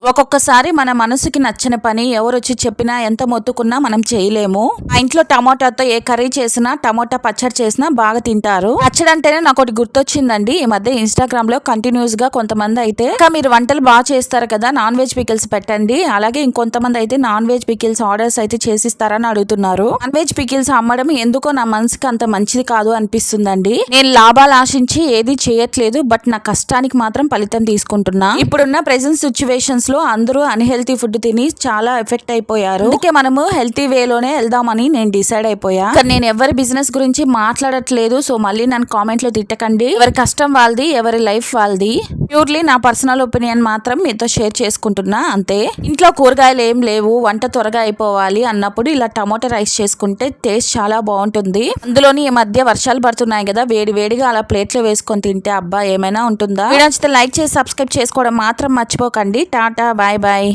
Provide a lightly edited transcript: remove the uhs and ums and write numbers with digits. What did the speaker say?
ఒక్కొక్కసారి మన మనసుకి నచ్చని పని ఎవరొచ్చి చెప్పినా ఎంత మొత్తుకున్నా మనం చేయలేము. ఆ ఇంట్లో టమోటాతో ఏ కర్రీ చేసినా, టమోటా పచ్చడి చేసినా బాగా తింటారు. పచ్చడి అంటేనే నాకు ఒకటి గుర్తొచ్చిందండి. ఈ మధ్య ఇన్స్టాగ్రామ్ లో కంటిన్యూస్ గా కొంతమంది అయితే ఇంకా మీరు వంటలు బాగా చేస్తారు కదా, నాన్ వెజ్ పికిల్స్ పెట్టండి, అలాగే ఇంకొంతమంది అయితే నాన్ వెజ్ పికిల్స్ ఆర్డర్స్ అయితే చేసిస్తారని అడుగుతున్నారు. నాన్ వెజ్ పికిల్స్ అమ్మడం ఎందుకో నా మనసుకి అంత మంచిది కాదు అనిపిస్తుందండి. నేను లాభాలు ఆశించి ఏది చేయట్లేదు, బట్ నా కష్టానికి మాత్రం ఫలితం తీసుకుంటున్నా. ఇప్పుడున్న ప్రెసెంట్ సిచ్యువేషన్స్ లో అందరూ అన్హెల్తీ ఫుడ్ తిని చాలా ఎఫెక్ట్ అయిపోయారు. అందుకే మనము హెల్తీ వేలోనే వెళ్దామని నేను డిసైడ్ అయిపోయా. కానీ నేను ఎవరి బిజినెస్ గురించి మాట్లాడట్లేదు, సో మళ్ళీ నన్ను కామెంట్ లో తిట్టకండి. ఎవరి కష్టం వాళ్ళది, ఎవరి లైఫ్ వాళ్ళది. ప్యూర్లీ నా పర్సనల్ ఒపీనియన్ మాత్రం మీతో షేర్ చేసుకుంటున్నా అంతే. ఇంట్లో కూరగాయలు ఏం లేవు, వంట త్వరగా అయిపోవాలి అన్నప్పుడు ఇలా టమోటా రైస్ చేసుకుంటే టేస్ట్ చాలా బాగుంటుంది. అందులోని ఈ మధ్య వర్షాలు పడుతున్నాయి కదా, వేడి వేడిగా అలా ప్లేట్లో వేసుకొని తింటే అబ్బా ఏమైనా ఉంటుందా. వీడియో నచ్చితే లైక్ చేసి సబ్స్క్రైబ్ చేసుకోవడం మాత్రం మర్చిపోకండి. Tata, bye bye.